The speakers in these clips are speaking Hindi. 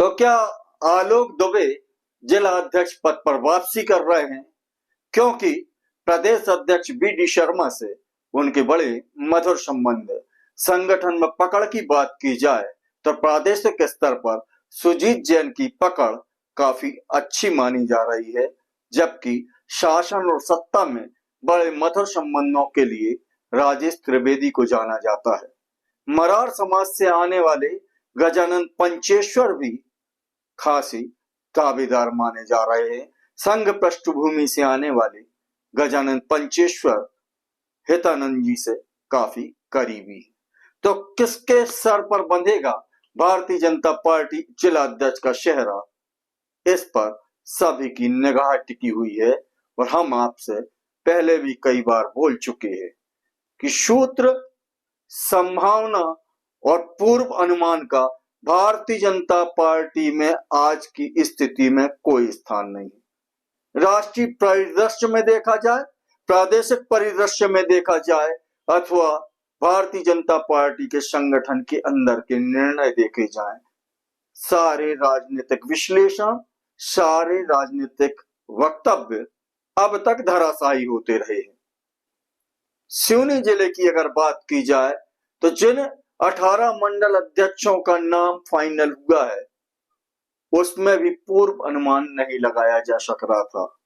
तो क्या आलोक दुबे जिला अध्यक्ष पद पर वापसी कर रहे हैं? क्योंकि प्रदेश अध्यक्ष बी.डी. शर्मा से उनके बड़े मधुर संबंध है। संगठन में पकड़ की बात की जाए तो प्रादेशिक स्तर पर सुजीत जैन की पकड़ काफी अच्छी मानी जा रही है, जबकि शासन और सत्ता में बड़े मधुर संबंधों के लिए राजेश त्रिवेदी को जाना जाता है। मरार समाज से आने वाले गजानन पंचेश्वर भी खासी दावेदार माने जा रहे हैं। संघ पृष्ठभूमि से आने वाले गजानन पंचेश्वर हितानंद जी से काफी करीबी है। तो किसके सर पर बंधेगा भारतीय जनता पार्टी जिला अध्यक्ष का सेहरा, इस पर सभी की निगाह टिकी हुई है। और हम आपसे पहले भी कई बार बोल चुके हैं कि सूत्र, संभावना और पूर्व अनुमान का भारतीय जनता पार्टी में आज की स्थिति में कोई स्थान नहीं है। राष्ट्रीय परिदृश्य में देखा जाए, प्रादेशिक परिदृश्य में देखा जाए, अथवा भारतीय जनता पार्टी के संगठन के अंदर के निर्णय देखे जाएं, सारे राजनीतिक विश्लेषण, सारे राजनीतिक वक्तव्य अब तक धराशायी होते रहे हैं। सिवनी जिले की अगर बात की जाए तो जिन 18 मंडल अध्यक्षों का नाम फाइनल हुआ है, उसमें भी पूर्व अनुमान नहीं लगाया जा सक रहा था।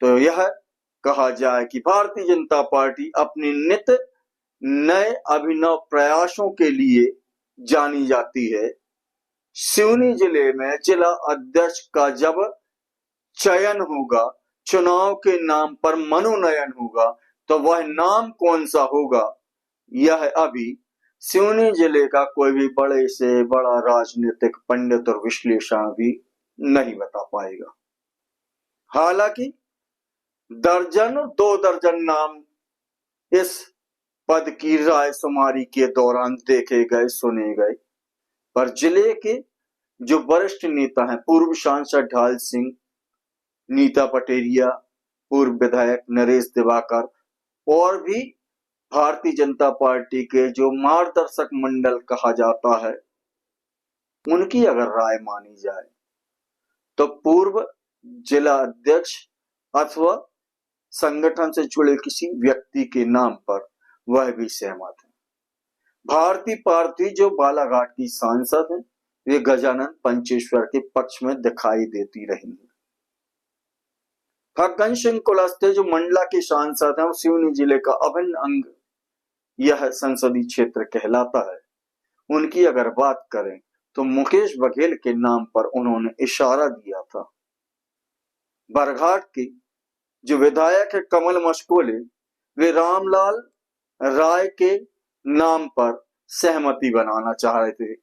तो यह कहा जाए कि भारतीय जनता पार्टी अपनी नित नए अभिनव प्रयासों के लिए जानी जाती है। सिवनी जिले में जिला अध्यक्ष का जब चयन होगा, चुनाव के नाम पर मनोनयन होगा, तो वह नाम कौन सा होगा, यह अभी सिवनी जिले का कोई भी बड़े से बड़ा राजनीतिक पंडित और विश्लेषण भी नहीं बता पाएगा। हालांकि दर्जन 2 दर्जन नाम इस पद की रायशुमारी के दौरान देखे गए, सुने गए, पर जिले के जो वरिष्ठ नेता हैं, पूर्व सांसद ढाल सिंह, नीता पटेरिया, पूर्व विधायक नरेश दिवाकर और भी भारतीय जनता पार्टी के जो मार्गदर्शक मंडल कहा जाता है, उनकी अगर राय मानी जाए तो पूर्व जिला अध्यक्ष अथवा संगठन से जुड़े किसी व्यक्ति के नाम पर वह भी सहमत है। भारतीय पार्टी जो बालाघाट की सांसद है, वे गजानन पंचेश्वर के पक्ष में दिखाई देती रही है। फग्गन सिंह कुलस्ते जो मंडला के सांसद हैं, सिवनी जिले का अभिन्न अंग यह संसदीय क्षेत्र कहलाता है। उनकी अगर बात करें तो मुकेश बघेल के नाम पर उन्होंने इशारा दिया था। बरघाट के जो विधायक है कमल मस्कोले, वे रामलाल राय के नाम पर सहमति बनाना चाह रहे थे।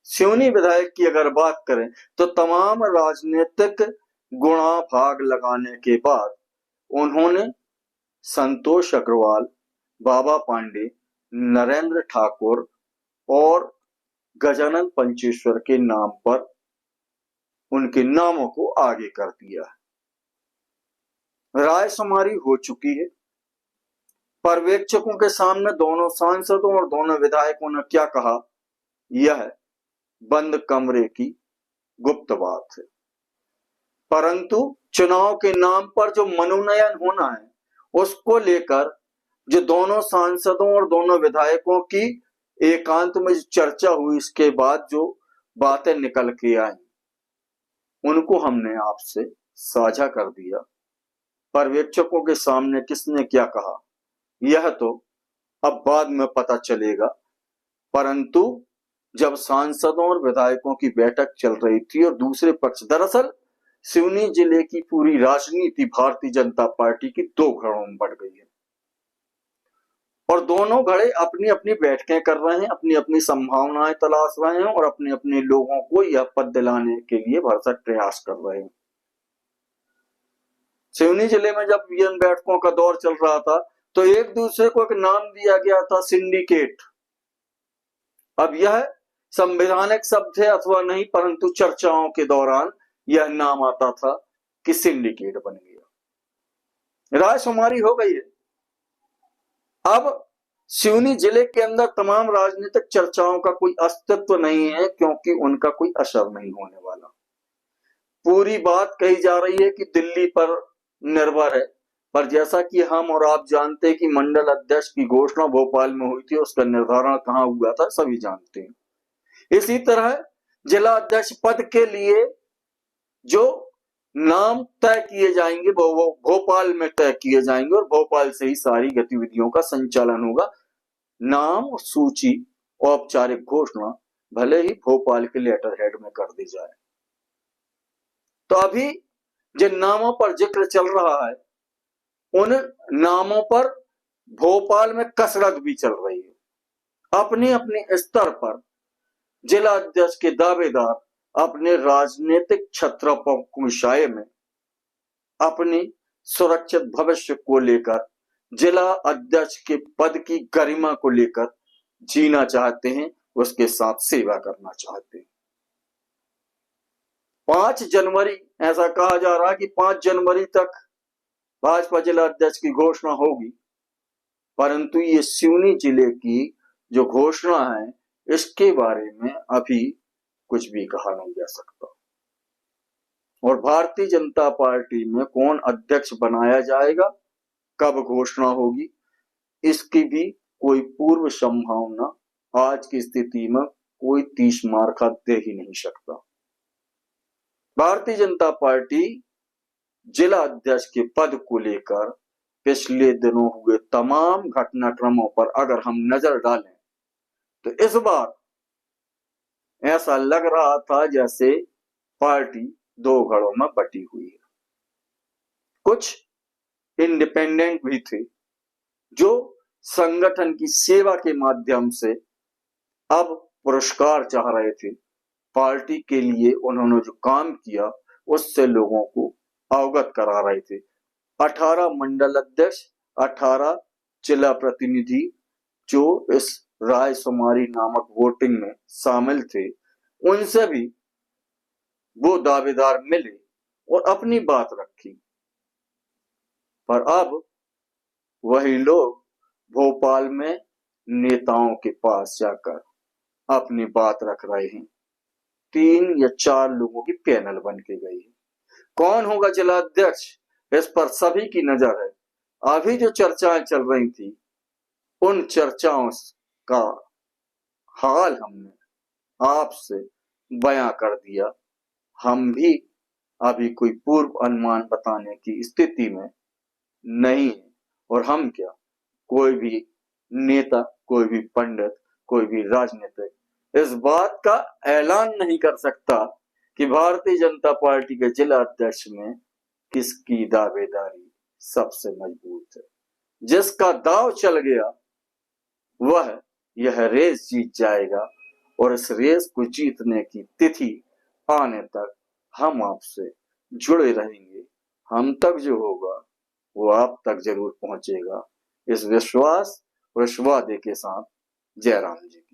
सिवनी विधायक की अगर बात करें तो तमाम राजनीतिक गुणा भाग लगाने के बाद उन्होंने संतोष अग्रवाल, बाबा पांडे, नरेंद्र ठाकुर और गजानन पंचेश्वर के नाम पर उनके नामों को आगे कर दिया है। रायशुमारी हो चुकी है। पर्यवेक्षकों के सामने दोनों सांसदों और दोनों विधायकों ने क्या कहा, यह बंद कमरे की गुप्त बात है। परंतु चुनाव के नाम पर जो मनोनयन होना है, उसको लेकर जो दोनों सांसदों और दोनों विधायकों की एकांत में चर्चा हुई, इसके बाद जो बातें निकल के आई, उनको हमने आपसे साझा कर दिया। पर्यवेक्षकों के सामने किसने क्या कहा, यह तो अब बाद में पता चलेगा। परंतु जब सांसदों और विधायकों की बैठक चल रही थी और दूसरे पक्ष, दरअसल सिवनी जिले की पूरी राजनीति भारतीय जनता पार्टी की 2 घड़ों में बढ़ गई है और दोनों घड़े अपनी अपनी बैठकें कर रहे हैं, अपनी अपनी संभावनाएं तलाश रहे हैं और अपने अपने लोगों को यह पद दिलाने के लिए भरसक प्रयास कर रहे हैं। सिवनी जिले में जब इन बैठकों का दौर चल रहा था तो एक दूसरे को एक नाम दिया गया था, सिंडिकेट। अब यह संवैधानिक शब्द है अथवा नहीं, परंतु चर्चाओं के दौरान यह नाम आता था कि सिंडिकेट बन गया। रायशुमारी हो गई है। अब सिवनी जिले के अंदर तमाम राजनीतिक चर्चाओं का कोई अस्तित्व नहीं है, क्योंकि उनका कोई असर नहीं होने वाला। पूरी बात कही जा रही है कि दिल्ली पर निर्भर है, पर जैसा कि हम और आप जानते हैं कि मंडल अध्यक्ष की घोषणा भोपाल में हुई थी, उसका निर्धारण कहाँ हुआ था सभी जानते हैं। इसी तरह जिला अध्यक्ष पद के लिए जो नाम तय किए जाएंगे वो भोपाल में तय किए जाएंगे और भोपाल से ही सारी गतिविधियों का संचालन होगा। नाम सूची औपचारिक घोषणा भले ही भोपाल के लेटर हेड में कर दी जाए। तो अभी जिन नामों पर जिक्र चल रहा है उन नामों पर भोपाल में कसरत भी चल रही है। अपने अपने स्तर पर जिला अध्यक्ष के दावेदार अपने राजनीतिक छत्रछाया में अपनी सुरक्षित भविष्य को लेकर, जिला अध्यक्ष के पद की गरिमा को लेकर जीना चाहते हैं, उसके साथ सेवा करना चाहते हैं। 5 जनवरी ऐसा कहा जा रहा है कि 5 जनवरी तक भाजपा जिला अध्यक्ष की घोषणा होगी, परंतु ये सिवनी जिले की जो घोषणा है इसके बारे में अभी कुछ भी कहा नहीं जा सकता। और भारतीय जनता पार्टी में कौन अध्यक्ष बनाया जाएगा, कब घोषणा होगी, इसकी भी कोई पूर्व संभावना आज की स्थिति में कोई 30 मार्का दे ही नहीं सकता। भारतीय जनता पार्टी जिला अध्यक्ष के पद को लेकर पिछले दिनों हुए तमाम घटनाक्रमों पर अगर हम नजर डालें तो इस बार ऐसा लग रहा था जैसे पार्टी 2 घड़ों में बटी हुई है। कुछ इंडिपेंडेंट भी थे जो संगठन की सेवा के माध्यम से अब पुरस्कार चाह रहे थे। पार्टी के लिए उन्होंने जो काम किया उससे लोगों को अवगत करा रहे थे। 18 मंडल अध्यक्ष, 18 जिला प्रतिनिधि जो इस रायशुमारी नामक वोटिंग में शामिल थे, उनसे भी वो दावेदार मिले और अपनी बात रखी। पर अब वही लोग भोपाल में नेताओं के पास जाकर अपनी बात रख रहे हैं। 3 या 4 लोगों की पैनल बन के गई है। कौन होगा जिला अध्यक्ष, इस पर सभी की नजर है। अभी जो चर्चाएं चल रही थी उन चर्चाओं का हाल हमने आपसे बयां कर दिया। हम भी अभी कोई पूर्व अनुमान बताने की स्थिति में नहीं है, और हम क्या, कोई भी नेता, कोई भी पंडित, कोई भी राजनीतिक इस बात का ऐलान नहीं कर सकता कि भारतीय जनता पार्टी के जिला अध्यक्ष में किसकी दावेदारी सबसे मजबूत है। जिसका दाव चल गया वह यह रेस जीत जाएगा, और इस रेस को जीतने की तिथि आने तक हम आपसे जुड़े रहेंगे। हम तक जो होगा वो आप तक जरूर पहुंचेगा। इस विश्वास और इस वादे के साथ, जय राम जी।